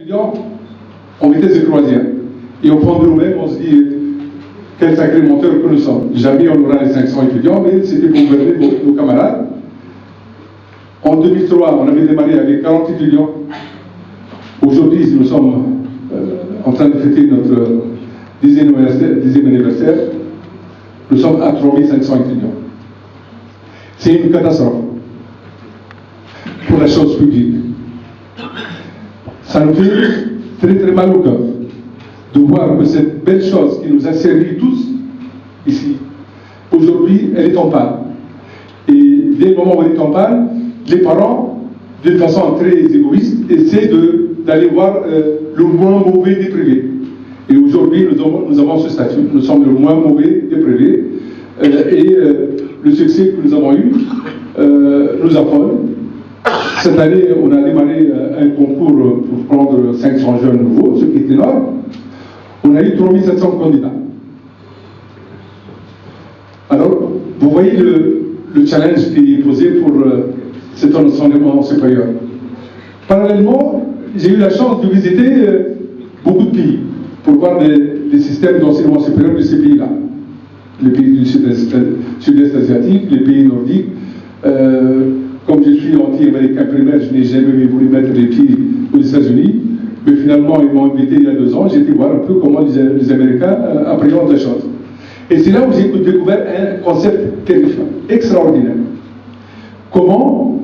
étudiants en vitesse de croisière. Et au fond de nous-mêmes, on se dit, quel sacré monteur que nous sommes. Jamais on aura les 500 étudiants, mais c'était pour gouverner nos camarades. En 2003, on avait démarré avec 40 étudiants. Aujourd'hui, nous sommes en train de fêter notre 10e anniversaire. Nous sommes à 3500 étudiants. C'est une catastrophe pour la chose publique. Ça nous fait très très mal au cœur de voir que cette belle chose qui nous a servi tous ici, aujourd'hui, elle est en panne. Et dès le moment où elle est en panne, les parents, d'une façon très égoïste, essaient d'aller voir le moins mauvais des privés. Et aujourd'hui, nous avons ce statut. Nous sommes le moins mauvais des privés. Le succès que nous avons eu nous affole. Cette année, on a démarré un concours pour prendre 500 jeunes nouveaux, ce qui est énorme. On a eu 3700 candidats. Alors, vous voyez le challenge qui est posé pour cet enseignement supérieur. Parallèlement, j'ai eu la chance de visiter beaucoup de pays pour voir les systèmes d'enseignement supérieur de ces pays-là. Les pays du sud-est asiatique, les pays nordiques. Comme je suis anti-américain primaire, je n'ai jamais voulu mettre les pieds aux États-Unis. Mais finalement, ils m'ont invité il y a 2 ans. J'ai été voir un peu comment les Américains appréhendent la chose. Et c'est là où j'ai découvert un concept terrifiant, extraordinaire. Comment,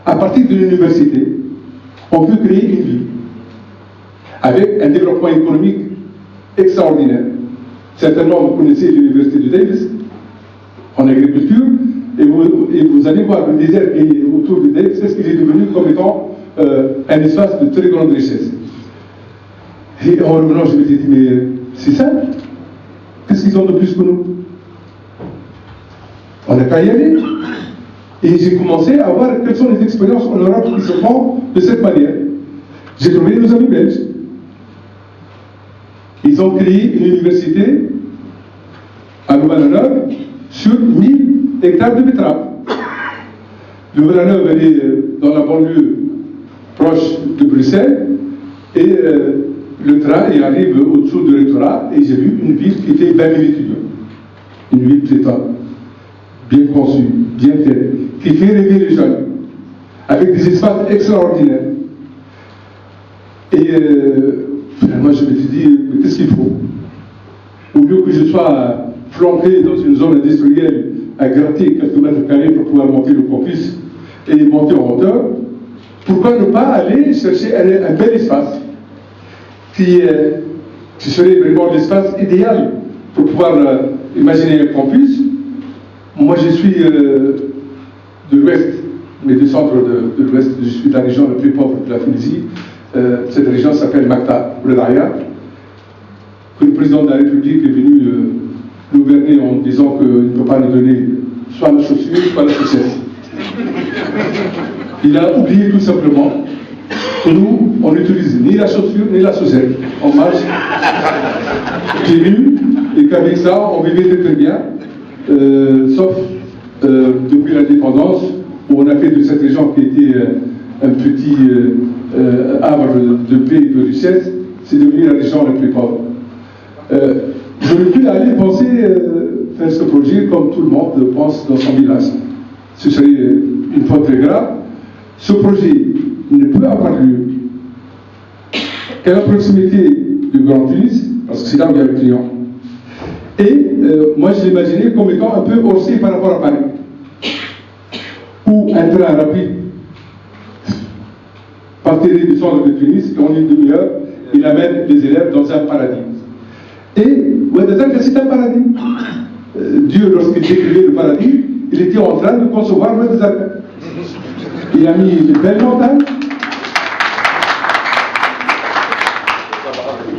à partir de l'université, on peut créer une vie avec un développement économique extraordinaire. Certainement, vous connaissez l'université de Davis en agriculture, et vous allez voir le désert qui est autour de Davis, c'est ce qu'il est devenu comme étant un espace de très grande richesse. Et en revenant, je me suis dit, mais c'est ça? Qu'est-ce qu'ils ont de plus que nous? On n'a qu'à y aller. Et j'ai commencé à voir quelles sont les expériences en Europe qui se font de cette manière. J'ai trouvé nos amis belges. Ils ont créé une université à Louvain-la-Neuve sur 1000 hectares de betteraves. Louvain-la-Neuve, elle est dans la banlieue proche de Bruxelles, et le train arrive au-dessous du rectorat, et j'ai vu une ville qui était 20 000 étudiants. Une ville pléthore, bien conçue, bien faite, qui fait rêver les jeunes, avec des espaces extraordinaires. Et finalement, je me suis dit, mais qu'est-ce qu'il faut? Au lieu que je sois flanqué dans une zone industrielle à gratter quelques mètres carrés pour pouvoir monter le campus et monter en hauteur, pourquoi ne pas aller chercher un bel espace qui serait vraiment l'espace idéal pour pouvoir imaginer un campus? Moi, je suis de l'Ouest, mais du centre de l'Ouest. Je suis de la région la plus pauvre de la Tunisie. Cette région s'appelle Makta, le Daria. Le président de la République est venu nous gouverner en disant qu'il ne peut pas nous donner soit la chaussure, soit la chaussette. Il a oublié tout simplement que nous, on n'utilise ni la chaussure ni la chaussette. On marche pieds nus, et qu'avec ça, on vivait très bien, sauf depuis l'indépendance, où on a fait de cette région qui était un petit havre de paix et de richesse, c'est devenu la région la plus pauvre. J'aurais pu aller penser faire ce projet comme tout le monde pense dans son village. Ce serait une faute très grave. Ce projet ne peut avoir lieu qu'à la proximité du Grand Tunis, parce que c'est là où il y a le client. Et moi, je l'imaginais comme étant un peu haussé par rapport à Paris, où un train rapide partirait du centre de Tunis et en une demi-heure, il amène les élèves dans un paradis. Et Ouattara, c'est un paradis. Dieu, lorsqu'il décrivait le paradis, il était en train de concevoir Ouattara. Il a mis de belles montagnes.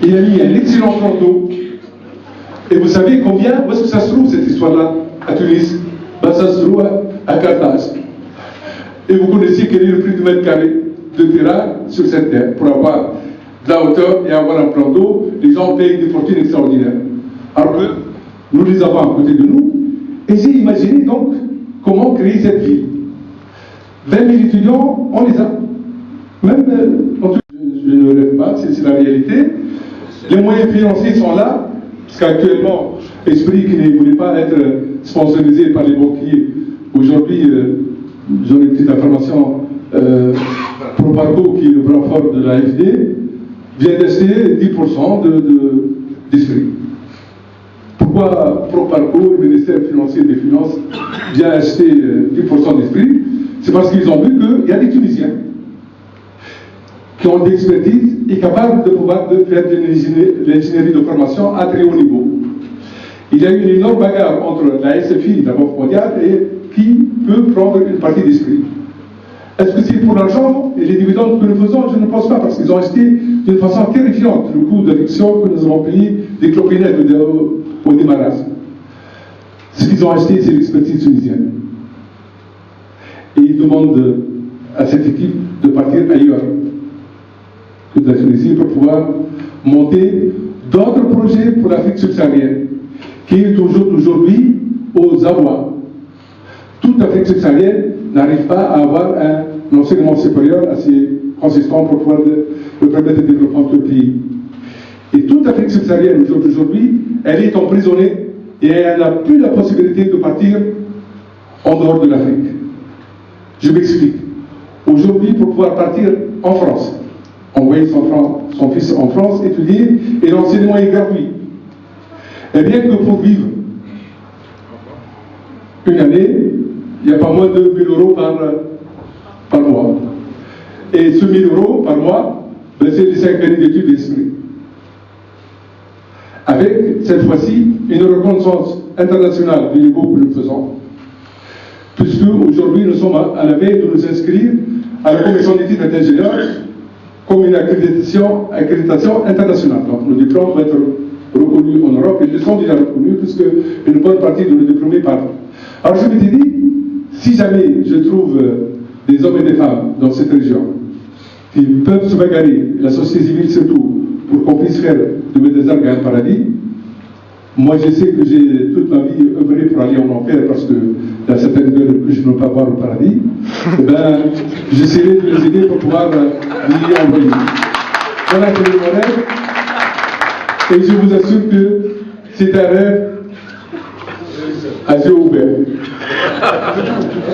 Il a mis un excellent plan d'eau. Et vous savez combien, où est-ce que ça se trouve cette histoire-là, à Tunis? Ben, ça se trouve à Carthage. Et vous connaissez quel est le prix du mètre carré de terrain sur cette terre. Pour avoir de la hauteur et avoir un plan d'eau, les gens payent des fortunes extraordinaires. Alors que nous les avons à côté de nous. Et j'ai imaginé donc comment créer cette ville. 20 000 étudiants, on les a. Même, je ne c'est la réalité. Les moyens financiers sont là, parce qu'actuellement, Esprit qui ne voulait pas être sponsorisé par les banquiers, aujourd'hui, j'ai une petite information, Proparco, qui est le bras fort de l'AFD, vient d'acheter 10% d'Esprit. Pourquoi Proparco, le ministère financier des Finances, vient acheter 10% d'Esprit? C'est parce qu'ils ont vu qu'il y a des Tunisiens qui ont de l'expertise et capables de pouvoir faire de l'ingénierie de formation à très haut niveau. Il y a eu une énorme bagarre entre la SFI, la Banque mondiale, et qui peut prendre une partie d'Esprit. Est-ce que c'est pour l'argent et les dividendes que nous faisons? Je ne pense pas, parce qu'ils ont acheté d'une façon terrifiante le coût d'affection que nous avons payé des clopinettes au démarrage. Ce qu'ils ont acheté, c'est l'expertise tunisienne. Et ils demandent à cette équipe de partir ailleurs que de la Tunisie pour pouvoir monter d'autres projets pour l'Afrique subsaharienne, qui est aujourd'hui aux abois. Toute l'Afrique subsaharienne n'arrive pas à avoir un enseignement supérieur assez consistant pour pouvoir le permettre de développer tout le pays. Et toute l'Afrique subsaharienne aujourd'hui, elle est emprisonnée et elle n'a plus la possibilité de partir en dehors de l'Afrique. Je m'explique. Aujourd'hui, pour pouvoir partir en France, envoyer son fils en France, étudier, et l'enseignement est gratuit. Et bien que pour vivre une année, il n'y a pas moins de 1 000 euros par mois. Et ce 1 000 euros par mois, ben, c'est les 5 années d'études d'Esprit. Avec, cette fois-ci, une reconnaissance internationale du niveau que nous faisons, puisque aujourd'hui nous sommes à la veille de nous inscrire à la commission d'études d'ingénieurs comme une accréditation internationale. Donc nos diplômes vont être reconnus en Europe, et ils sont déjà reconnus, puisque une bonne partie de nos diplômés parlent. Alors je m'étais dit, si jamais je trouve des hommes et des femmes dans cette région qui peuvent se bagarrer, la société civile surtout, pour qu'on puisse faire de Médésargues un paradis, moi je sais que j'ai toute ma vie œuvré pour aller en enfer, parce que dans certaines gueules que je ne peux pas voir au paradis, eh ben, j'essaierai de les aider pour pouvoir y envoyer. Voilà, c'est mon rêve, et je vous assure que c'est un rêve à yeux ouverts.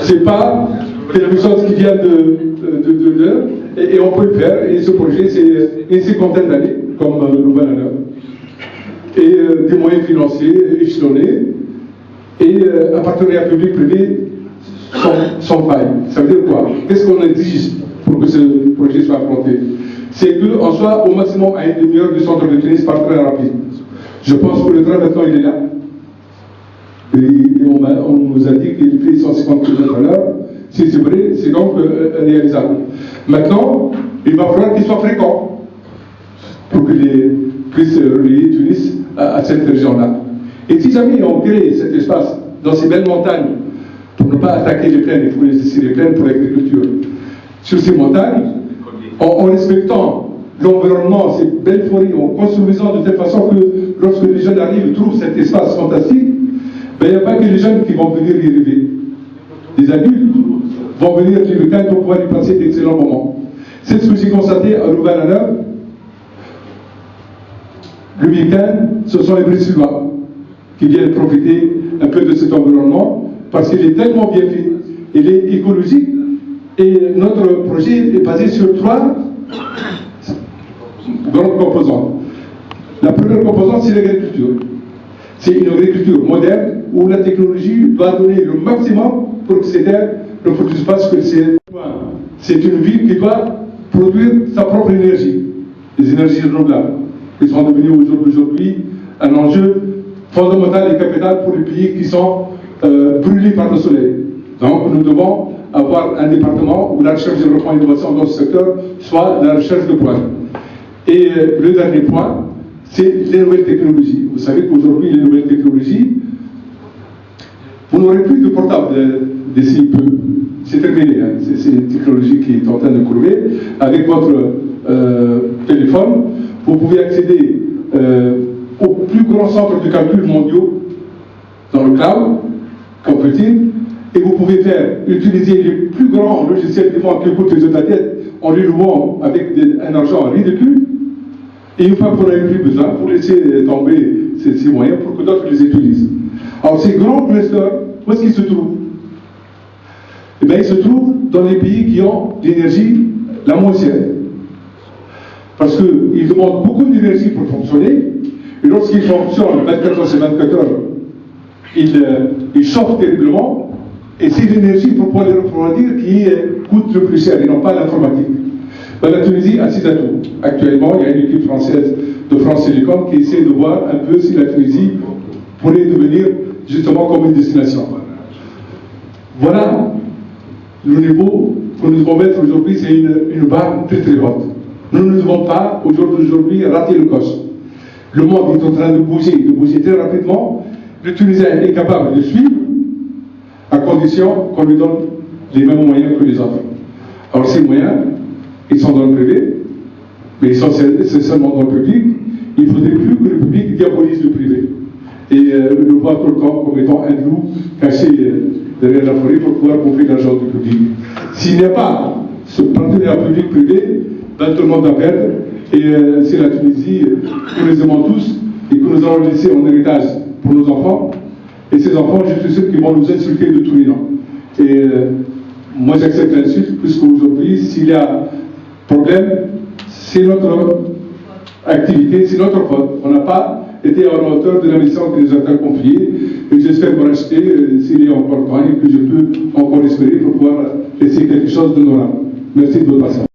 C'est pas quelque chose qui vient de l'heure, et on peut le faire, et ce projet c'est une 50aine d'années, comme le nouvel honneur. Et des moyens financiers échelonnés, et un partenariat public-privé sans faille. Ça veut dire quoi? Qu'est-ce qu'on exige pour que ce projet soit affronté? C'est qu'on soit au maximum à une demi-heure du centre de tennis par très rapide. Je pense que le train maintenant il est là. Et on nous a dit qu'il fait 150 km/h. Si c'est vrai, c'est donc réalisable. Maintenant, il va falloir qu'il soit fréquent pour qu'il puisse relier Tunis à cette région-là. Et si jamais on crée cet espace dans ces belles montagnes, pour ne pas attaquer les plaines, il faut laisser les plaines pour l'agriculture, sur ces montagnes, en respectant l'environnement, ces belles forêts, en construisant de telle façon que lorsque les jeunes arrivent, trouvent cet espace fantastique, ben, il n'y a pas que les jeunes qui vont venir y rêver. Les adultes vont venir les week-ends pour pouvoir y passer d'excellents moments. C'est ce que j'ai constaté à Louvain-la-Neuve. Le week-end, ce sont les Brésillois qui viennent profiter un peu de cet environnement, parce qu'il est tellement bien fait, il est écologique, et notre projet est basé sur 3 grandes composantes. La première composante, c'est l'agriculture. C'est une agriculture moderne où la technologie doit donner le maximum pour que ces terres ne produisent pas ce que c'est une ville qui doit produire sa propre énergie, les énergies renouvelables, qui sont devenues aujourd'hui un enjeu fondamental et capital pour les pays qui sont brûlés par le soleil. Donc nous devons avoir un département où la recherche, développement et innovation dans ce secteur soit la recherche de pointe. Et le dernier point, c'est les nouvelles technologies. Vous savez qu'aujourd'hui, les nouvelles technologies, vous n'aurez plus de portable d'ici peu. C'est terminé, hein. C'est une technologie qui est en train de couler. Avec votre téléphone, vous pouvez accéder aux plus grands centres de calcul mondiaux dans le cloud computing, et vous pouvez utiliser les plus grands logiciels du monde qui coûtent les yeux de la tête en les louant avec un argent ridicule, Et une fois qu'on a eu plus besoin, pour laisser tomber ces moyens pour que d'autres les utilisent. Alors ces grands clusters, où est-ce qu'ils se trouvent? Eh bien, ils se trouvent dans les pays qui ont l'énergie la moins chère. Parce qu'ils demandent beaucoup d'énergie pour fonctionner, et lorsqu'ils fonctionnent 24 heures sur 24 heures, ils chauffent terriblement, et c'est l'énergie, pour pouvoir dire, qui coûte le plus cher, et non pas l'informatique. Ben, la Tunisie a ses atouts. Actuellement, il y a une équipe française de France Télécom qui essaie de voir un peu si la Tunisie pourrait devenir justement comme une destination. Voilà le niveau que nous devons mettre aujourd'hui, c'est une barre très très haute. Nous ne devons pas aujourd'hui rater le coche. Le monde est en train de bouger très rapidement. Le Tunisien est capable de suivre à condition qu'on lui donne les mêmes moyens que les autres. Alors ces moyens, ils sont dans le privé, mais c'est seulement dans le public. Il ne faudrait plus que le public diabolise le privé et le voit tout le temps comme étant un loup caché derrière la forêt pour pouvoir bouffer l'argent du public. S'il n'y a pas ce partenariat public-privé, ben, tout le monde va perdre. Et c'est la Tunisie que nous aimons tous et que nous allons laisser en héritage pour nos enfants. Et ces enfants, je suis sûr qu'ils vont nous insulter de tous les noms. Et moi, j'accepte l'insulte, puisqu'aujourd'hui, s'il y a problème, c'est notre activité, c'est notre faute. On n'a pas été à la hauteur de la mission que nous avons confiée. Et j'espère me racheter s'il y a encore temps et que je peux encore espérer pour pouvoir laisser quelque chose d'honorable. Merci de votre patience.